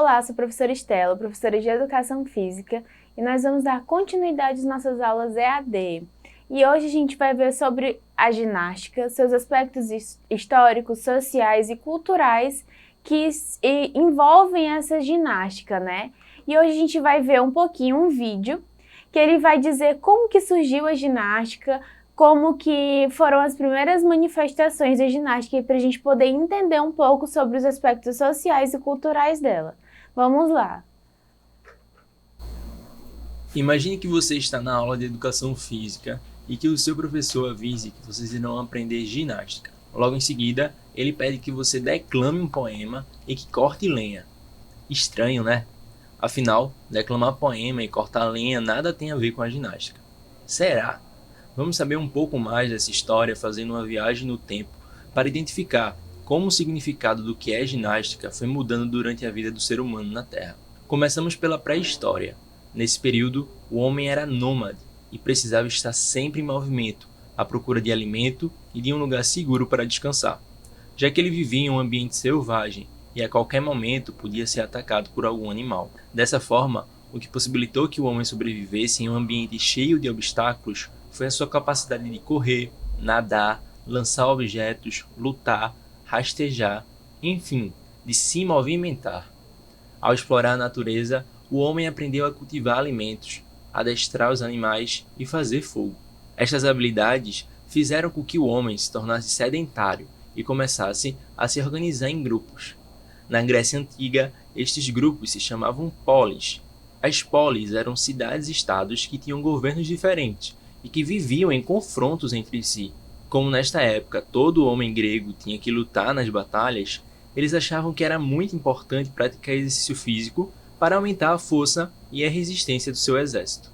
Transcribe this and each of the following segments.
Olá, sou a professora Estela, professora de Educação Física, e nós vamos dar continuidade às nossas aulas EAD. E hoje a gente vai ver sobre a ginástica, seus aspectos históricos, sociais e culturais que envolvem essa ginástica, né? E hoje a gente vai ver um pouquinho um vídeo que ele vai dizer como que surgiu a ginástica, como que foram as primeiras manifestações da ginástica para a gente poder entender um pouco sobre os aspectos sociais e culturais dela. Vamos lá! Imagine que você está na aula de educação física e que o seu professor avise que vocês irão aprender ginástica. Logo em seguida, ele pede que você declame um poema e que corte lenha. Estranho, né? Afinal, declamar poema e cortar lenha nada tem a ver com a ginástica. Será? Vamos saber um pouco mais dessa história fazendo uma viagem no tempo para identificar como o significado do que é ginástica foi mudando durante a vida do ser humano na Terra. Começamos pela pré-história. Nesse período, o homem era nômade e precisava estar sempre em movimento, à procura de alimento e de um lugar seguro para descansar, já que ele vivia em um ambiente selvagem e a qualquer momento podia ser atacado por algum animal. Dessa forma, o que possibilitou que o homem sobrevivesse em um ambiente cheio de obstáculos foi a sua capacidade de correr, nadar, lançar objetos, lutar, rastejar, enfim, de se movimentar. Ao explorar a natureza, o homem aprendeu a cultivar alimentos, adestrar os animais e fazer fogo. Estas habilidades fizeram com que o homem se tornasse sedentário e começasse a se organizar em grupos. Na Grécia Antiga, estes grupos se chamavam polis. As polis eram cidades-estados que tinham governos diferentes e que viviam em confrontos entre si. Como nesta época todo homem grego tinha que lutar nas batalhas, eles achavam que era muito importante praticar exercício físico para aumentar a força e a resistência do seu exército.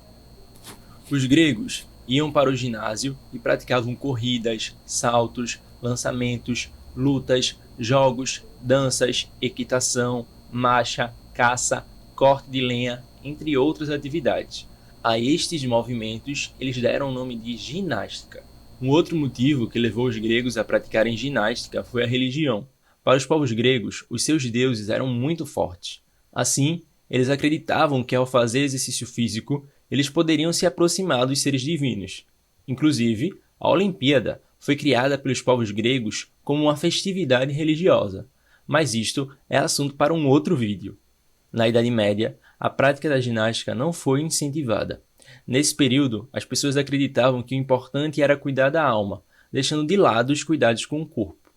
Os gregos iam para o ginásio e praticavam corridas, saltos, lançamentos, lutas, jogos, danças, equitação, marcha, caça, corte de lenha, entre outras atividades. A estes movimentos eles deram o nome de ginástica. Um outro motivo que levou os gregos a praticarem ginástica foi a religião. Para os povos gregos, os seus deuses eram muito fortes. Assim, eles acreditavam que ao fazer exercício físico, eles poderiam se aproximar dos seres divinos. Inclusive, a Olimpíada foi criada pelos povos gregos como uma festividade religiosa, mas isto é assunto para um outro vídeo. Na Idade Média, a prática da ginástica não foi incentivada. Nesse período, as pessoas acreditavam que o importante era cuidar da alma, deixando de lado os cuidados com o corpo.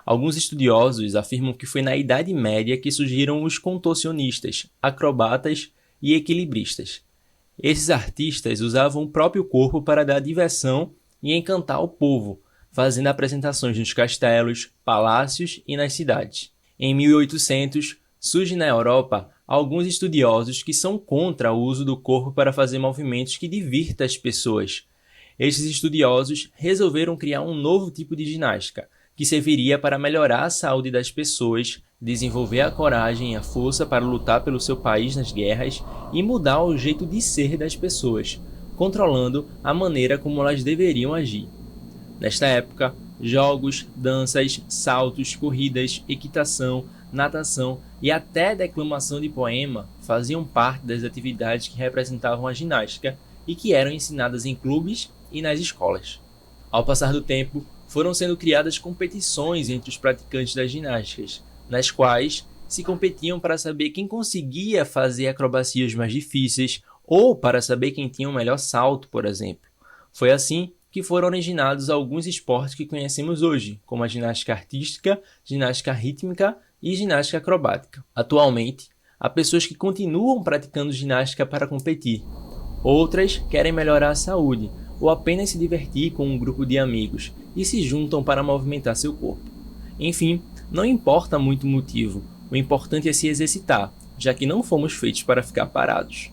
Alguns estudiosos afirmam que foi na Idade Média que surgiram os contorcionistas, acrobatas e equilibristas. Esses artistas usavam o próprio corpo para dar diversão e encantar o povo, fazendo apresentações nos castelos, palácios e nas cidades. Em 1800, surge na Europa alguns estudiosos que são contra o uso do corpo para fazer movimentos que divirtam as pessoas. Estes estudiosos resolveram criar um novo tipo de ginástica, que serviria para melhorar a saúde das pessoas, desenvolver a coragem e a força para lutar pelo seu país nas guerras e mudar o jeito de ser das pessoas, controlando a maneira como elas deveriam agir. Nesta época, jogos, danças, saltos, corridas, equitação, natação e até declamação de poema faziam parte das atividades que representavam a ginástica e que eram ensinadas em clubes e nas escolas. Ao passar do tempo, foram sendo criadas competições entre os praticantes das ginásticas, nas quais se competiam para saber quem conseguia fazer acrobacias mais difíceis ou para saber quem tinha o melhor salto, por exemplo. Foi assim que foram originados alguns esportes que conhecemos hoje, como a ginástica artística, ginástica rítmica e ginástica acrobática. Atualmente, há pessoas que continuam praticando ginástica para competir. Outras querem melhorar a saúde ou apenas se divertir com um grupo de amigos e se juntam para movimentar seu corpo. Enfim, não importa muito o motivo, o importante é se exercitar, já que não fomos feitos para ficar parados.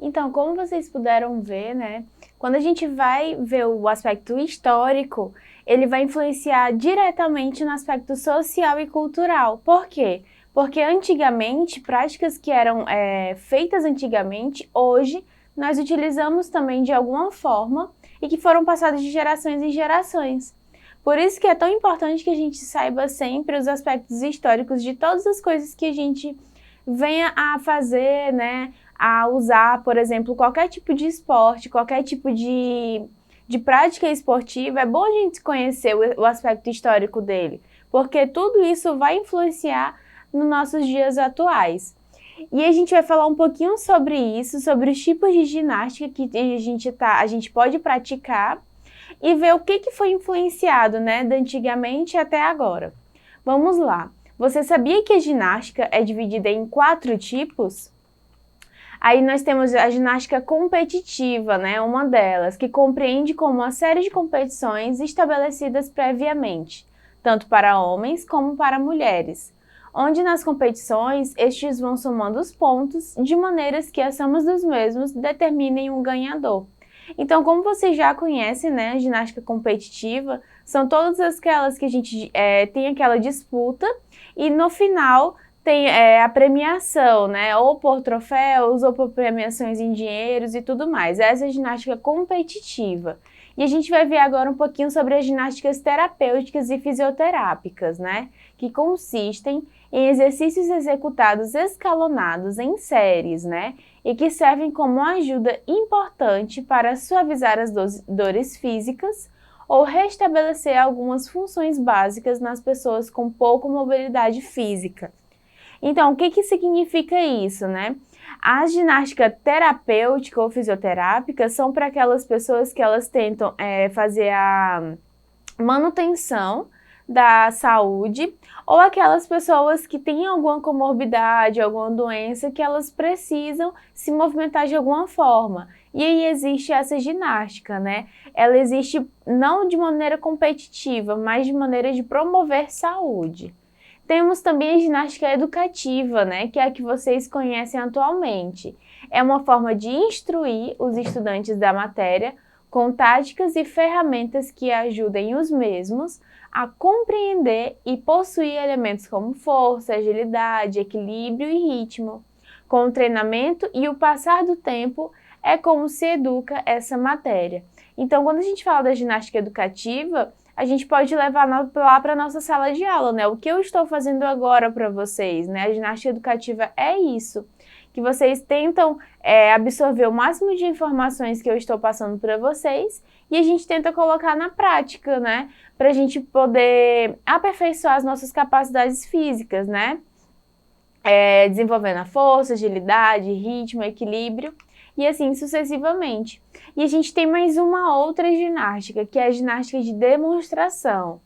Então, como vocês puderam ver, né, quando a gente vai ver o aspecto histórico, ele vai influenciar diretamente no aspecto social e cultural. Por quê? Porque antigamente, práticas que eram feitas antigamente, hoje nós utilizamos também de alguma forma e que foram passadas de gerações em gerações. Por isso que é tão importante que a gente saiba sempre os aspectos históricos de todas as coisas que a gente venha a fazer, né? A usar, por exemplo, qualquer tipo de esporte, qualquer tipo de prática esportiva. É bom a gente conhecer o aspecto histórico dele, porque tudo isso vai influenciar nos nossos dias atuais. E a gente vai falar um pouquinho sobre isso, sobre os tipos de ginástica que a gente pode praticar e ver o que foi influenciado, né, da antigamente até agora. Vamos lá. Você sabia que a ginástica é dividida em 4 tipos? Aí nós temos a ginástica competitiva, né, uma delas, que compreende como uma série de competições estabelecidas previamente, tanto para homens como para mulheres, onde nas competições estes vão somando os pontos de maneiras que a soma dos mesmos determinem um ganhador. Então, como você já conhece, né, a ginástica competitiva são todas aquelas que a gente tem aquela disputa e no final tem a premiação, né, ou por troféus ou por premiações em dinheiros e tudo mais. Essa é a ginástica competitiva. E a gente vai ver agora um pouquinho sobre as ginásticas terapêuticas e fisioterápicas, né, que consistem em exercícios executados escalonados em séries, né, e que servem como ajuda importante para suavizar as dores físicas ou restabelecer algumas funções básicas nas pessoas com pouca mobilidade física. Então, o que significa isso, né? A ginástica terapêutica ou fisioterápica são para aquelas pessoas que elas tentam fazer a manutenção da saúde ou aquelas pessoas que têm alguma comorbidade, alguma doença que elas precisam se movimentar de alguma forma. E aí existe essa ginástica, né? Ela existe não de maneira competitiva, mas de maneira de promover saúde. Temos também a ginástica educativa, né, que é a que vocês conhecem atualmente. É uma forma de instruir os estudantes da matéria com táticas e ferramentas que ajudem os mesmos a compreender e possuir elementos como força, agilidade, equilíbrio e ritmo. Com o treinamento e o passar do tempo, é como se educa essa matéria. Então, quando a gente fala da ginástica educativa, a gente pode levar lá para a nossa sala de aula, né? O que eu estou fazendo agora para vocês, né? A ginástica educativa é isso, que vocês tentam absorver o máximo de informações que eu estou passando para vocês e a gente tenta colocar na prática, né? Para a gente poder aperfeiçoar as nossas capacidades físicas, né? Desenvolvendo a força, agilidade, ritmo, equilíbrio e assim sucessivamente. E a gente tem mais uma outra ginástica, que é a ginástica de demonstração.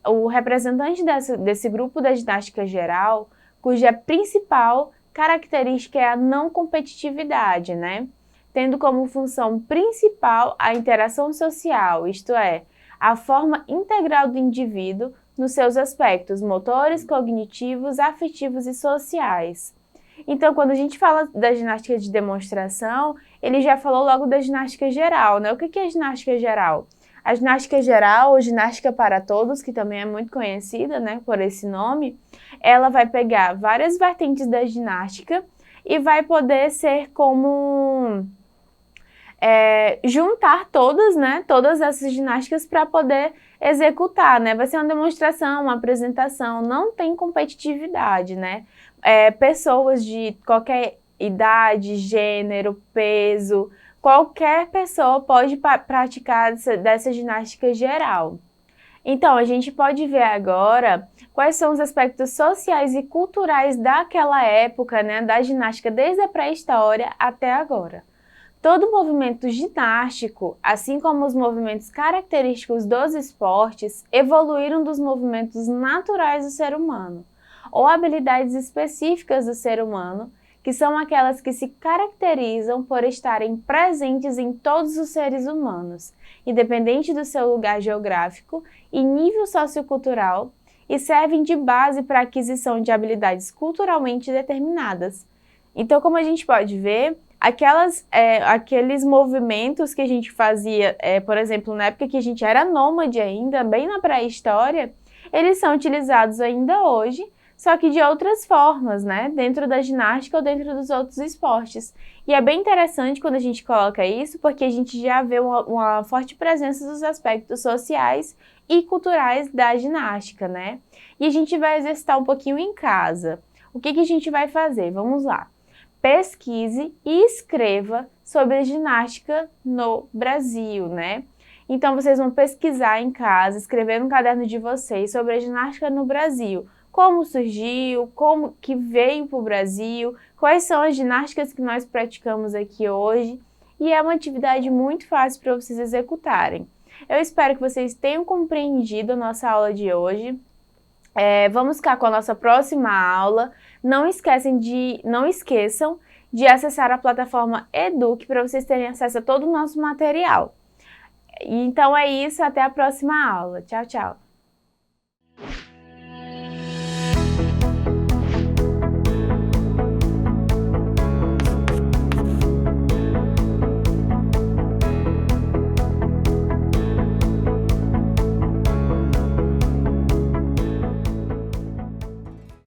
O representante desse grupo da ginástica geral, cuja principal característica é a não competitividade, né? Tendo como função principal a interação social, isto é, a forma integral do indivíduo nos seus aspectos motores, cognitivos, afetivos e sociais. Então, quando a gente fala da ginástica de demonstração, ele já falou logo da ginástica geral, né? O que é a ginástica geral? A ginástica geral, ou ginástica para todos, que também é muito conhecida, né, por esse nome, ela vai pegar várias vertentes da ginástica e vai poder ser como juntar todas, né, todas essas ginásticas para poder executar, né? Vai ser uma demonstração, uma apresentação, não tem competitividade, né? Pessoas de qualquer idade, gênero, peso, qualquer pessoa pode praticar dessa ginástica geral. Então, a gente pode ver agora quais são os aspectos sociais e culturais daquela época, né, da ginástica desde a pré-história até agora. Todo movimento ginástico, assim como os movimentos característicos dos esportes, evoluíram dos movimentos naturais do ser humano, ou habilidades específicas do ser humano, que são aquelas que se caracterizam por estarem presentes em todos os seres humanos, independente do seu lugar geográfico e nível sociocultural, e servem de base para a aquisição de habilidades culturalmente determinadas. Então, como a gente pode ver, aqueles movimentos que a gente fazia, por exemplo, na época que a gente era nômade ainda, bem na pré-história, eles são utilizados ainda hoje, só que de outras formas, né? Dentro da ginástica ou dentro dos outros esportes. E é bem interessante quando a gente coloca isso, porque a gente já vê uma forte presença dos aspectos sociais e culturais da ginástica, né? E a gente vai exercitar um pouquinho em casa. O que a gente vai fazer? Vamos lá. Pesquise e escreva sobre a ginástica no Brasil, né? Então, vocês vão pesquisar em casa, escrever no caderno de vocês sobre a ginástica no Brasil. Como surgiu, como que veio para o Brasil, quais são as ginásticas que nós praticamos aqui hoje. E é uma atividade muito fácil para vocês executarem. Eu espero que vocês tenham compreendido a nossa aula de hoje. Vamos ficar com a nossa próxima aula. Não esqueçam de acessar a plataforma Eduque para vocês terem acesso a todo o nosso material. Então é isso, até a próxima aula. Tchau, tchau!